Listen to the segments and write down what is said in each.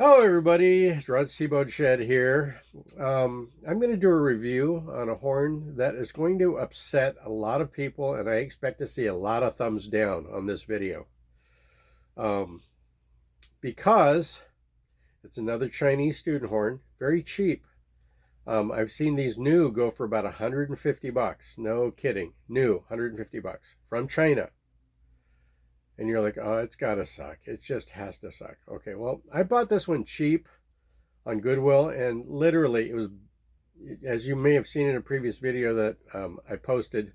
Hello everybody, it's Rod Seabode Shed here. I'm going to do a review on a horn that is going to upset a lot of people, and I expect to see a lot of thumbs down on this video. Because it's another Chinese student horn, very cheap. I've seen these new go for about 150 bucks. No kidding, new 150 bucks from China. And you're like, oh, it's gotta suck. It just has to suck. Okay, well, I bought this one cheap on Goodwill, and literally it was, as you may have seen in a previous video that I posted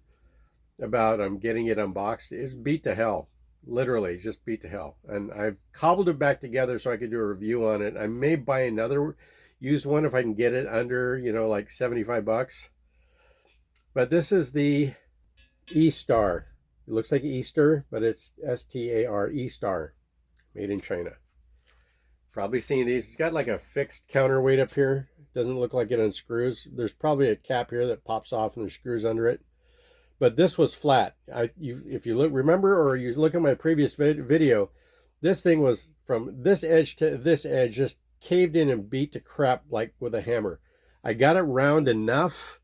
about getting it unboxed, it's beat to hell. Literally just beat to hell. And I've cobbled it back together so I could do a review on it. I may buy another used one if I can get it under, like 75 bucks. But this is the Eastar. It looks like Easter, but it's S-T-A-R, Eastar, made in China. Probably seen these. It's got like a fixed counterweight up here. Doesn't look like it unscrews. There's probably a cap here that pops off and there's screws under it. But this was flat. If you remember, or you look at my previous video, this thing was from this edge to this edge, just caved in and beat to crap like with a hammer. I got it round enough.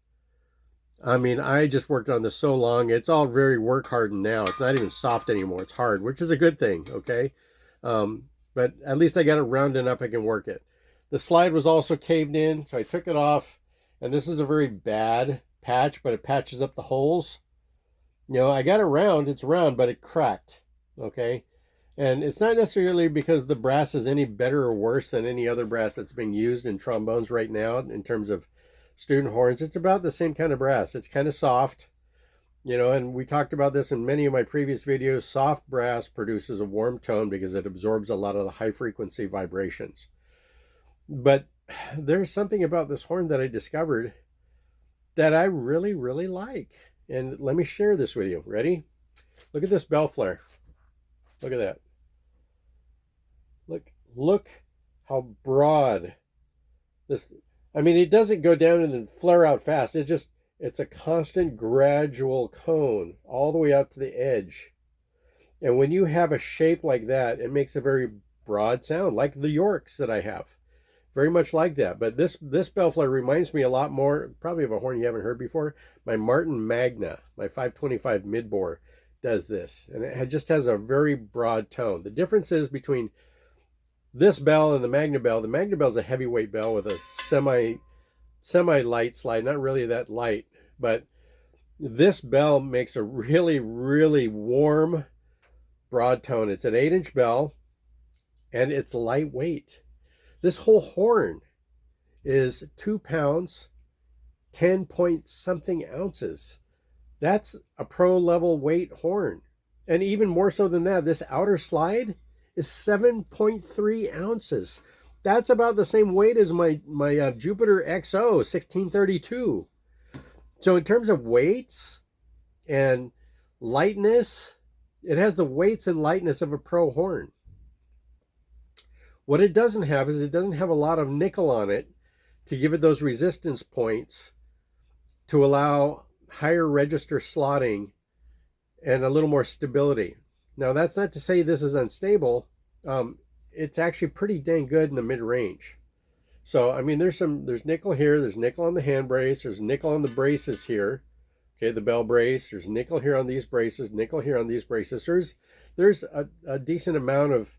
I mean, I just worked on this so long. It's all very work hardened now. It's not even soft anymore. It's hard, which is a good thing, okay? But at least I got it round enough I can work it. The slide was also caved in, so I took it off. And this is a very bad patch, but it patches up the holes. I got it round. It's round, but it cracked, okay? And it's not necessarily because the brass is any better or worse than any other brass that's being used in trombones right now in terms of student horns. It's about the same kind of brass. It's kind of soft, and we talked about this in many of my previous videos. Soft brass produces a warm tone because it absorbs a lot of the high frequency vibrations. But there's something about this horn that I discovered that I really, really like. And let me share this with you. Ready? Look at this bell flare. Look at that. Look how broad this. I mean, it doesn't go down and then flare out fast. It's a constant gradual cone all the way out to the edge. And when you have a shape like that, it makes a very broad sound, like the Yorks that I have. Very much like that. But this bell flare reminds me a lot more, probably of a horn you haven't heard before. My Martin Magna, my 525 mid-bore, does this. And it just has a very broad tone. The difference is between this bell and the Magna bell. The Magna bell is a heavyweight bell with a semi-light slide, not really that light, but this bell makes a really, really warm, broad tone. It's an 8-inch bell, and it's lightweight. This whole horn is 2 pounds, 10 point something ounces. That's a pro level weight horn. And even more so than that, this outer slide is 7.3 ounces. That's about the same weight as my Jupiter XO 1632. So in terms of weights and lightness, it has the weights and lightness of a pro horn. What it doesn't have is it doesn't have a lot of nickel on it to give it those resistance points to allow higher register slotting and a little more stability. Now, that's not to say this is unstable. It's actually pretty dang good in the mid-range. So, I mean, there's nickel here. There's nickel on the hand brace. There's nickel on the braces here. Okay, the bell brace. There's nickel here on these braces. Nickel here on these braces. There's a decent amount of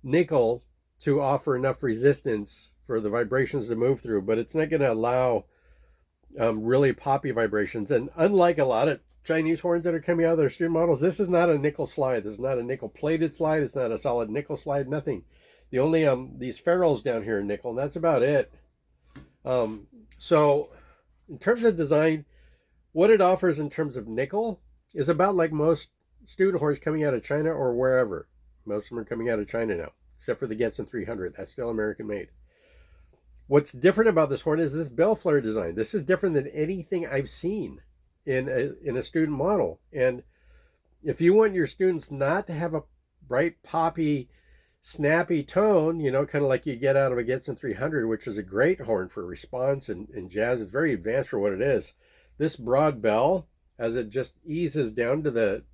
nickel to offer enough resistance for the vibrations to move through, but it's not going to allow really poppy vibrations. And unlike a lot of Chinese horns that are coming out of their student models, this is not a nickel slide. This is not a nickel plated slide. It's not a solid nickel slide, nothing. The only these ferrules down here are nickel, and that's about it. So in terms of design, what it offers in terms of nickel is about like most student horns coming out of China or wherever. Most of them are coming out of China now, except for the Getson 300. That's still American made. What's different about this horn is this bell flare design. This is different than anything I've seen in a student model. And if you want your students not to have a bright, poppy, snappy tone, kind of like you get out of a Getson 300, which is a great horn for response and jazz. It's very advanced for what it is. This broad bell, as it just eases down to the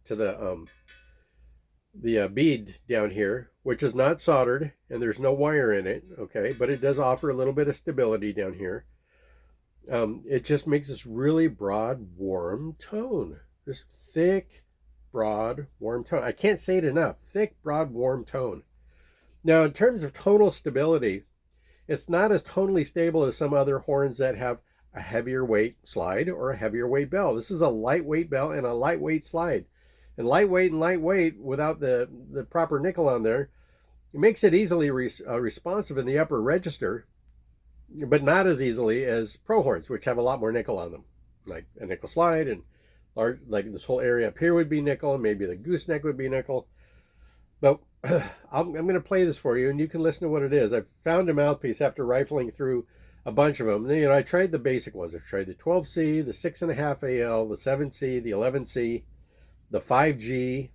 bead down here, which is not soldered, and there's no wire in it, okay, but it does offer a little bit of stability down here. It just makes this really broad, warm tone. This thick, broad, warm tone. I can't say it enough. Thick, broad, warm tone. Now, in terms of tonal stability, it's not as tonally stable as some other horns that have a heavier weight slide or a heavier weight bell. This is a lightweight bell and a lightweight slide. And lightweight without the proper nickel on there, it makes it easily responsive in the upper register, but not as easily as pro horns, which have a lot more nickel on them, like a nickel slide, and like this whole area up here would be nickel, and maybe the gooseneck would be nickel. But I'm going to play this for you, and you can listen to what it is. I've found a mouthpiece after rifling through a bunch of them. You know, I tried the basic ones. I've tried the 12C, the 6.5 AL, the 7C, the 11C, the 5G.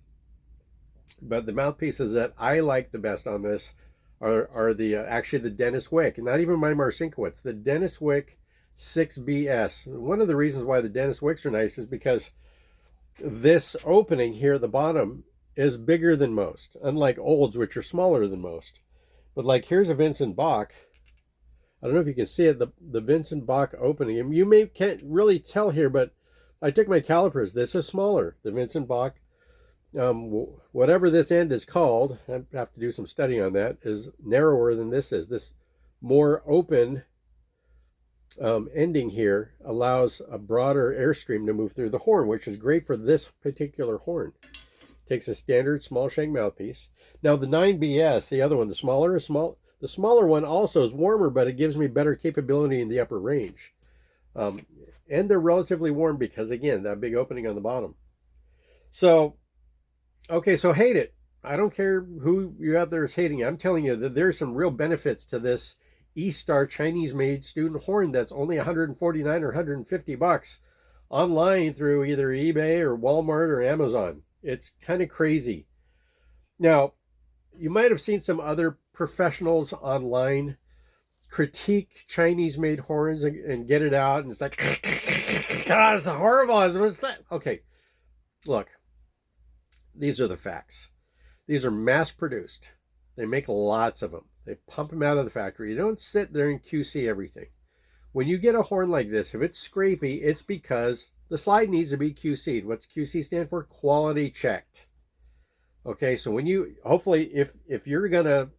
But the mouthpieces that I like the best on this are the actually the Dennis Wick, not even my Marcinkiewicz, the Dennis Wick 6BS. One of the reasons why the Dennis Wicks are nice is because this opening here at the bottom is bigger than most, unlike Olds, which are smaller than most. But like, here's a Vincent Bach. I don't know if you can see it, the Vincent Bach opening. And you can't really tell here, but I took my calipers. This is smaller. The Vincent Bach, whatever this end is called, I have to do some study on that, is narrower than this is. This more open ending here allows a broader airstream to move through the horn, which is great for this particular horn. Takes a standard small shank mouthpiece. Now the 9BS, the other one, the smaller one also is warmer, but it gives me better capability in the upper range. And they're relatively warm because, again, that big opening on the bottom. So, okay, so hate it. I don't care who you out there is hating it. I'm telling you that there's some real benefits to this Eastar Chinese-made student horn that's only 149 or 150 bucks online through either eBay or Walmart or Amazon. It's kind of crazy. Now, you might have seen some other professionals online critique Chinese-made horns and get it out, and it's like, God, it's horrible. What's that? Okay, look, these are the facts. These are mass-produced. They make lots of them. They pump them out of the factory. You don't sit there and QC everything. When you get a horn like this, if it's scrapey, it's because the slide needs to be QC'd. What's QC stand for? Quality checked. Okay, so when you, hopefully, if you're going to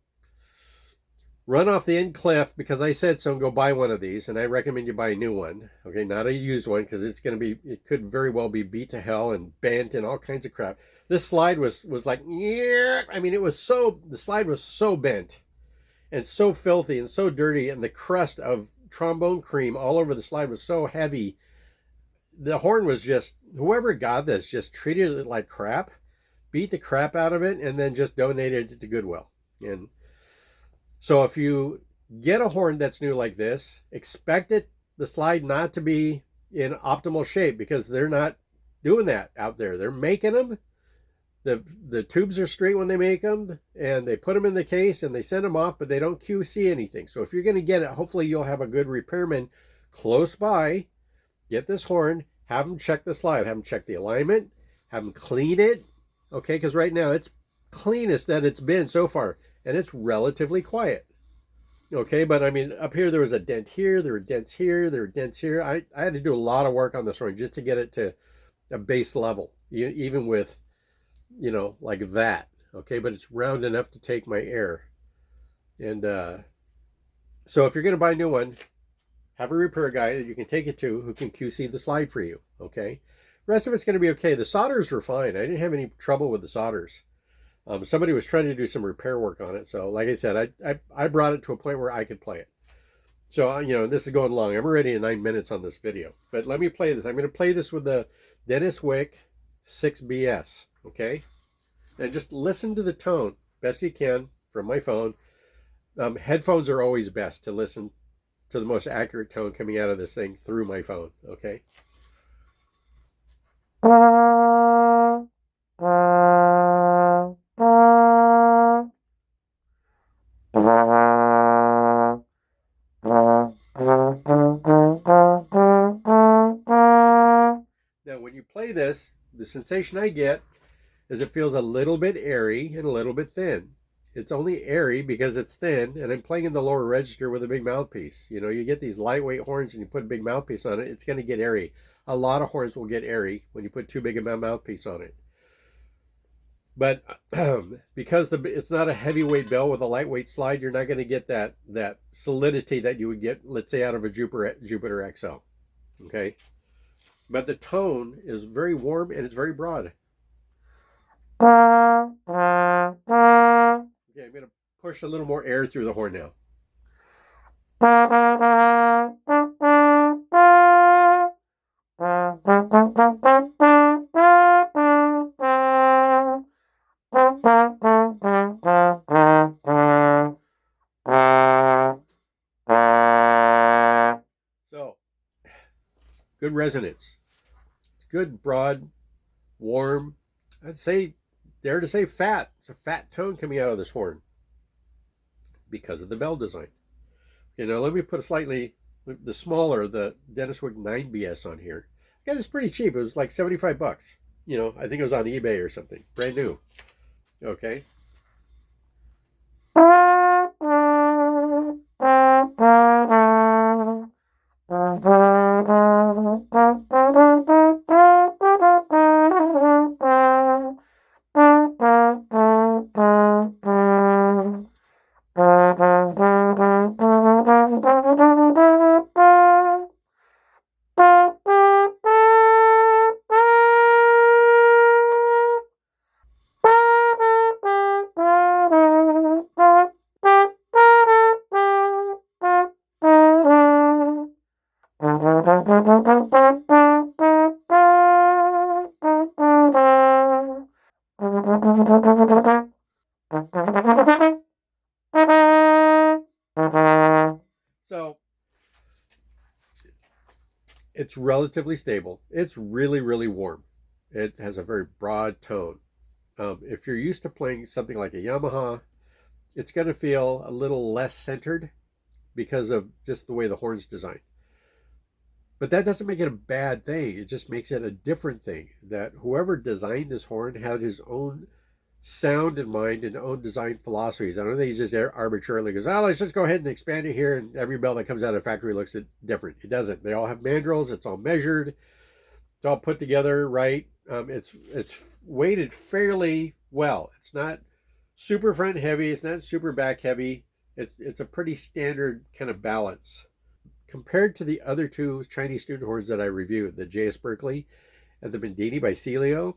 run off the end cliff because I said so and go buy one of these, and I recommend you buy a new one, okay, not a used one, because it's going to be, it could very well be beat to hell and bent and all kinds of crap. This slide was like, yeah, I mean, the slide was so bent and so filthy and so dirty, and the crust of trombone cream all over the slide was so heavy. The horn was just, whoever got this just treated it like crap, beat the crap out of it, and then just donated it to Goodwill. And so if you get a horn that's new like this, expect the slide not to be in optimal shape, because they're not doing that out there. They're making them. The tubes are straight when they make them, and they put them in the case and they send them off, but they don't QC anything. So if you're going to get it, hopefully you'll have a good repairman close by. Get this horn, have them check the slide, have them check the alignment, have them clean it, okay? Because right now it's cleanest that it's been so far, and it's relatively quiet, okay? But I mean, up here there was a dent here, there were dents here, there were dents here. I had to do a lot of work on this horn just to get it to a base level, even with, you know, like that, okay? But it's round enough to take my air. And so if you're going to buy a new one, have a repair guy that you can take it to who can QC the slide for you, okay? The rest of it's going to be okay. The solders were fine. I didn't have any trouble with the solders. Somebody was trying to do some repair work on it. So like I said, I brought it to a point where I could play it. So, you know, this is going long. I'm already at 9 minutes on this video. But let me play this. I'm going to play this with the Dennis Wick 6BS, okay? And just listen to the tone best you can from my phone. Headphones are always best to listen to the most accurate tone coming out of this thing through my phone, okay? Now, when you play this, the sensation I get is it feels a little bit airy and a little bit thin. It's only airy because it's thin, and I'm playing in the lower register with a big mouthpiece. You know, you get these lightweight horns and you put a big mouthpiece on it, it's going to get airy. A lot of horns will get airy when you put too big a mouthpiece on it. But because it's not a heavyweight bell with a lightweight slide, you're not going to get that solidity that you would get, let's say, out of a Jupiter XL. Okay, but the tone is very warm and it's very broad. Okay, I'm going to push a little more air through the horn now. So, good resonance. Good, broad, warm. I'd say, dare to say fat. It's a fat tone coming out of this horn because of the bell design. Okay, now let me put the smaller, the Dennis Wick 9BS on here. Again, it's pretty cheap. It was like 75 bucks. You know, I think it was on eBay or something. Brand new. Okay. So it's relatively stable. It's really, really warm. It has a very broad tone. If you're used to playing something like a Yamaha, it's going to feel a little less centered because of just the way the horn's designed. But that doesn't make it a bad thing. It just makes it a different thing. That whoever designed this horn had his own sound in mind and own design philosophies. I don't think he just arbitrarily goes, oh, let's just go ahead and expand it here, and every bell that comes out of the factory looks different. It doesn't. They all have mandrels. It's all measured. It's all put together right. It's weighted fairly well. It's not super front heavy. It's not super back heavy. It's a pretty standard kind of balance. Compared to the other two Chinese student horns that I reviewed, the J.S. Berkeley and the Bendini by Celio,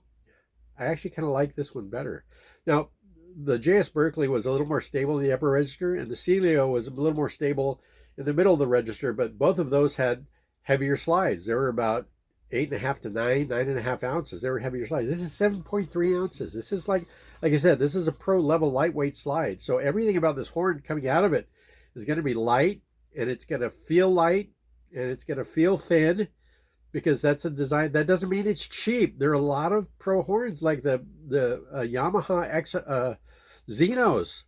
I actually kind of like this one better. Now, the J.S. Berkeley was a little more stable in the upper register, and the Celio was a little more stable in the middle of the register, but both of those had heavier slides. They were about 8.5 to 9.5 ounces. They were heavier slides. This is 7.3 ounces. This is like I said, this is a pro level lightweight slide. So everything about this horn coming out of it is going to be light, and it's going to feel light, and it's going to feel thin, because that's a design. That doesn't mean it's cheap. There are a lot of pro horns like the Yamaha Xenos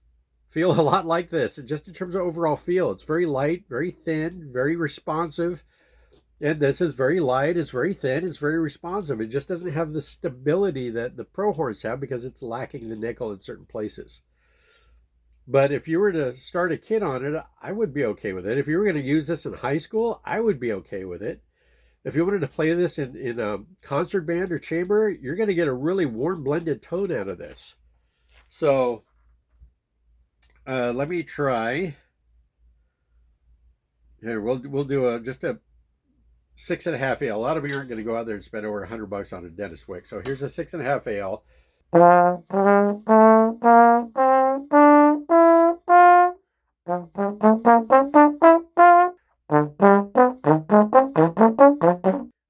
feel a lot like this. And just in terms of overall feel, it's very light, very thin, very responsive. And this is very light, it's very thin, it's very responsive. It just doesn't have the stability that the pro horns have because it's lacking the nickel in certain places. But if you were to start a kit on it, I would be okay with it. If you were going to use this in high school, I would be okay with it. If you wanted to play this in a concert band or chamber, you're going to get a really warm blended tone out of this. So let me try. Here, we'll do just a 6.5 AL. A lot of you aren't going to go out there and spend over $100 on a Dennis Wick. So here's a 6.5 AL.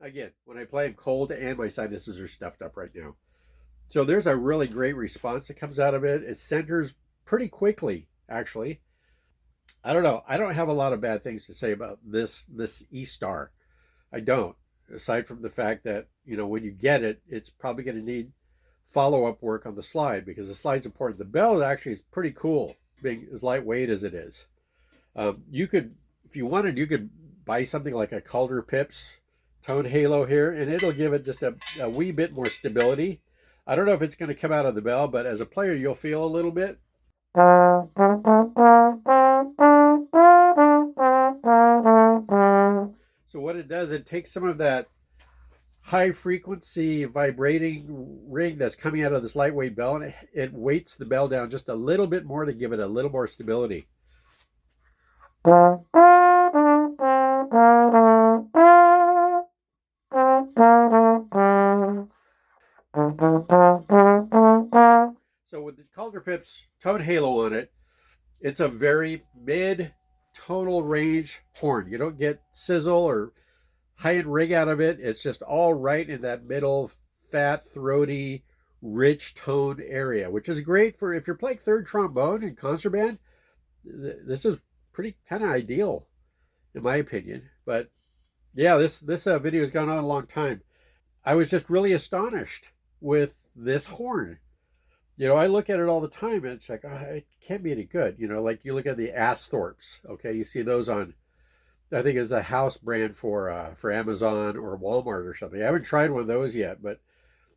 Again, when I play it cold and my sinuses are stuffed up right now. So there's a really great response that comes out of it. It centers pretty quickly, actually. I don't know. I don't have a lot of bad things to say about this Eastar. I don't. Aside from the fact that, you know, when you get it, it's probably going to need follow-up work on the slide because the slide's important. The bell actually is pretty cool, being as lightweight as it is. You could, if you wanted, you could buy something like a Calder Pips tone halo here, and it'll give it just a wee bit more stability. I don't know if it's going to come out of the bell, but as a player, you'll feel a little bit. So what it does, it takes some of that high frequency vibrating ring that's coming out of this lightweight bell, and it weights the bell down just a little bit more to give it a little more stability. So with the Calder Pips tone halo on it, it's a very mid tonal range horn. You don't get sizzle or high-end ring out of it. It's just all right in that middle, fat, throaty, rich tone area, which is great for if you're playing third trombone in concert band. This is pretty kind of ideal, in my opinion. But yeah, this video has gone on a long time. I was just really astonished with this horn. I look at it all the time, and it's like, it can't be any good. Like you look at the Asthorps. Okay, you see those on, I think it's the house brand for Amazon or Walmart or something. I haven't tried one of those yet, but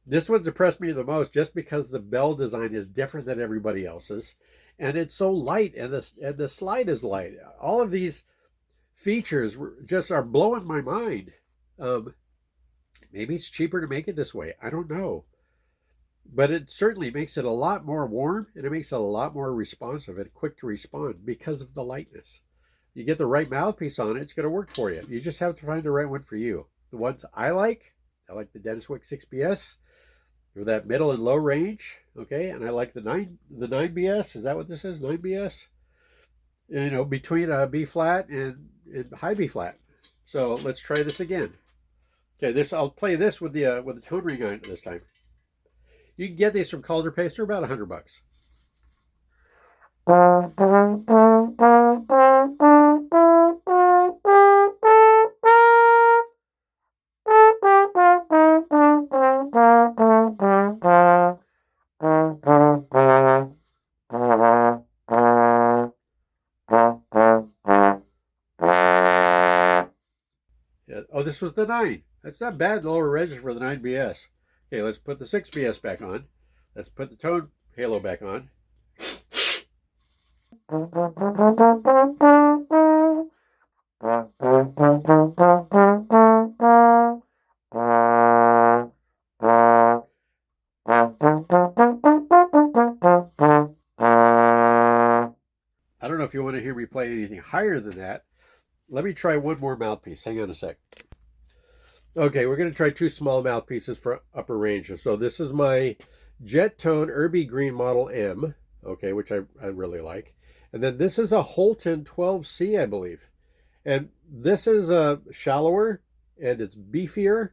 this one's impressed me the most just because the bell design is different than everybody else's, and it's so light, and the slide is light. All of these features just are blowing my mind. Maybe it's cheaper to make it this way. I don't know, but it certainly makes it a lot more warm, and it makes it a lot more responsive and quick to respond because of the lightness. You get the right mouthpiece on it, it's going to work for you. You just have to find the right one for you. The ones I like the Dennis Wick 6BS for that middle and low range, okay? And I like the 9BS. Is that what this is? 9BS? Between a B flat and high B flat. So let's try this again. Okay, I'll play this with the tone ring on it this time. You can get these from Calder Paste. They're about $100. Yeah. Oh, this was the 9. That's not bad, the lower register for the 9BS. Okay, let's put the 6BS back on. Let's put the tone halo back on. I don't know if you want to hear me play anything higher than that. Let me try one more mouthpiece. Hang on a sec. Okay, we're going to try 2 small mouthpieces for upper range. So this is my Jet Tone Irby Green Model M, okay, which I really like. And then this is a Holton 12C, I believe. And this is shallower, and it's beefier,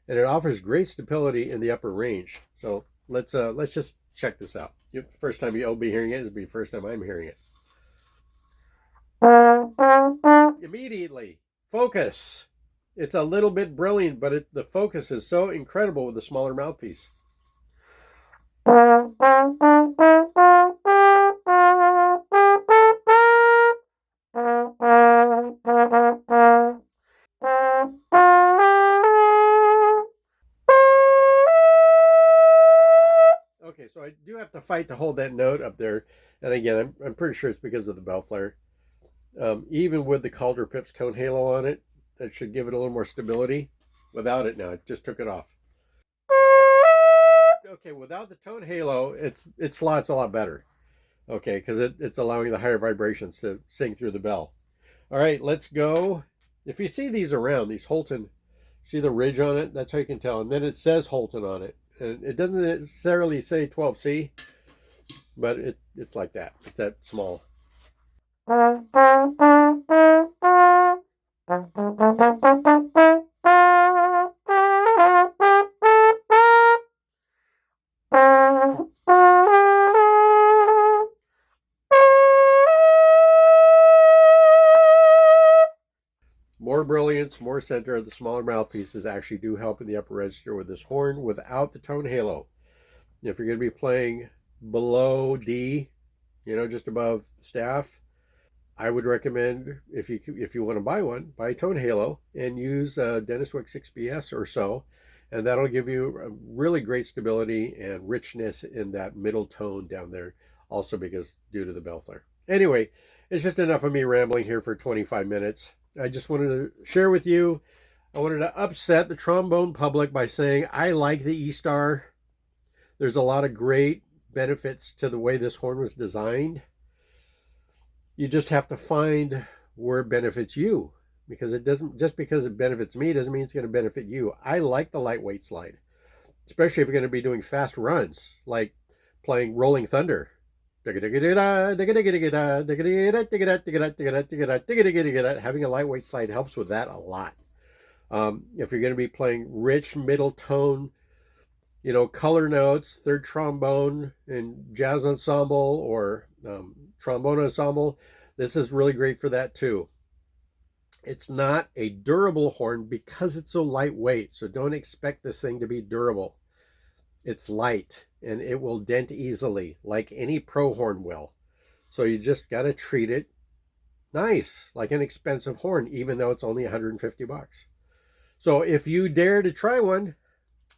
and it offers great stability in the upper range. So let's just check this out. First time you'll be hearing it, it'll be the first time I'm hearing it. Immediately, focus. It's a little bit brilliant, but the focus is so incredible with the smaller mouthpiece. Okay, so I do have to fight to hold that note up there. And again, I'm pretty sure it's because of the bell flare. Even with the Calder Pips tone halo on it, that should give it a little more stability. Without it now, it just took it off. Okay, without the tone halo, it slots a lot better. Okay, because it's allowing the higher vibrations to sing through the bell. All right, let's go. If you see these around, these Holton, see the ridge on it? That's how you can tell. And then it says Holton on it. And it doesn't necessarily say 12C, but it's like that. It's that small. More brilliance, more center. The smaller mouthpieces actually do help in the upper register with this horn without the tone halo. If you're going to be playing below D, just above staff, I would recommend, if you want to buy one, buy a tone halo and use Dennis Wick 6BS or so, and that'll give you a really great stability and richness in that middle tone down there, also because due to the bell flare. Anyway, it's just enough of me rambling here for 25 minutes. I just wanted to share with you. I wanted to upset the trombone public by saying I like the Eastar. There's a lot of great benefits to the way this horn was designed. You just have to find where it benefits you, because it doesn't, just because it benefits me doesn't mean it's going to benefit you. I like the lightweight slide, especially if you're going to be doing fast runs, like playing Rolling Thunder. Having a lightweight slide helps with that a lot. If you're going to be playing rich middle tone, color notes, third trombone in jazz ensemble or trombone ensemble, this is really great for that too. It's not a durable horn because it's so lightweight, so don't expect this thing to be durable. It's light and it will dent easily, like any pro horn will. So you just got to treat it nice, like an expensive horn, even though it's only 150 bucks. So if you dare to try one,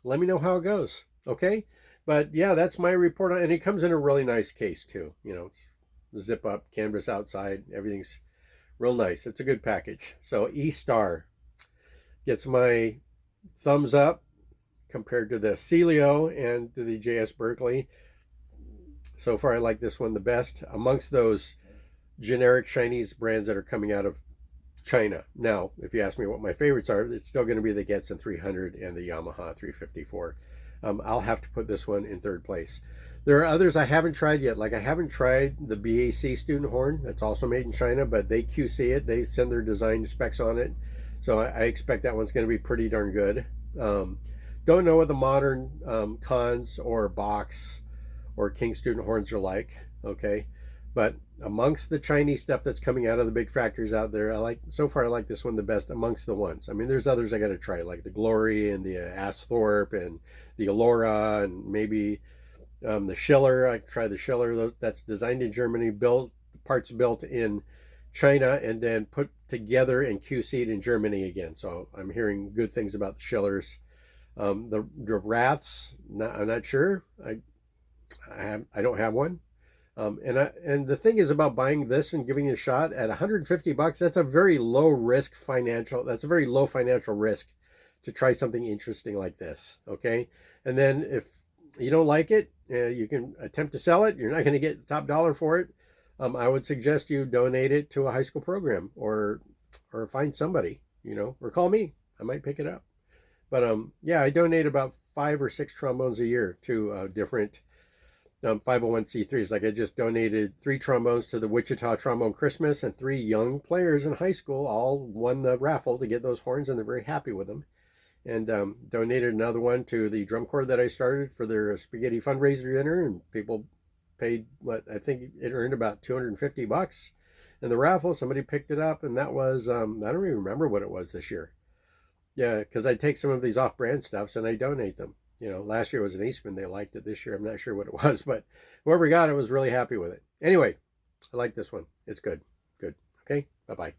let me know how it goes, okay? But yeah, that's my report on, and it comes in a really nice case too. It's zip up, canvas outside, everything's real nice. It's a good package. So Eastar gets my thumbs up compared to the Celio and to the JS Berkeley. So far, I like this one the best amongst those generic Chinese brands that are coming out of China. Now, if you ask me what my favorites are, it's still going to be the Getson 300 and the Yamaha 354. I'll have to put this one in third place. There are others I haven't tried yet. Like I haven't tried the BAC student horn. That's also made in China, but they QC it. They send their design specs on it. So I expect that one's going to be pretty darn good. Don't know what the modern Cons or Box or King student horns are like, okay? But amongst the Chinese stuff that's coming out of the big factories out there, I like this one the best amongst the ones. I mean, there's others I got to try, like the Glory and the Asthorpe and the Allura and maybe the Schiller. I try the Schiller. That's designed in Germany, parts built in China, and then put together and QC'd in Germany again. So I'm hearing good things about the Schillers. The Raths, I'm not sure. I don't have one. And the thing is about buying this and giving it a shot at 150 bucks, that's a very low financial risk to try something interesting like this. Okay. And then if you don't like it, you can attempt to sell it. You're not going to get the top dollar for it. I would suggest you donate it to a high school program or find somebody, or call me. I might pick it up. But yeah, I donate about 5 or 6 trombones a year to different 501c3s. Like I just donated 3 trombones to the Wichita Trombone Christmas, and 3 young players in high school all won the raffle to get those horns, and they're very happy with them. And donated another one to the drum corps that I started for their spaghetti fundraiser dinner, and people paid what I think it earned about 250 bucks in the raffle. Somebody picked it up, and that was I don't even remember what it was this year. Yeah, because I take some of these off-brand stuffs and I donate them. Last year was an Eastman. They liked it. This year, I'm not sure what it was, but whoever got it was really happy with it. Anyway, I like this one. It's good. Good. Okay. Bye-bye.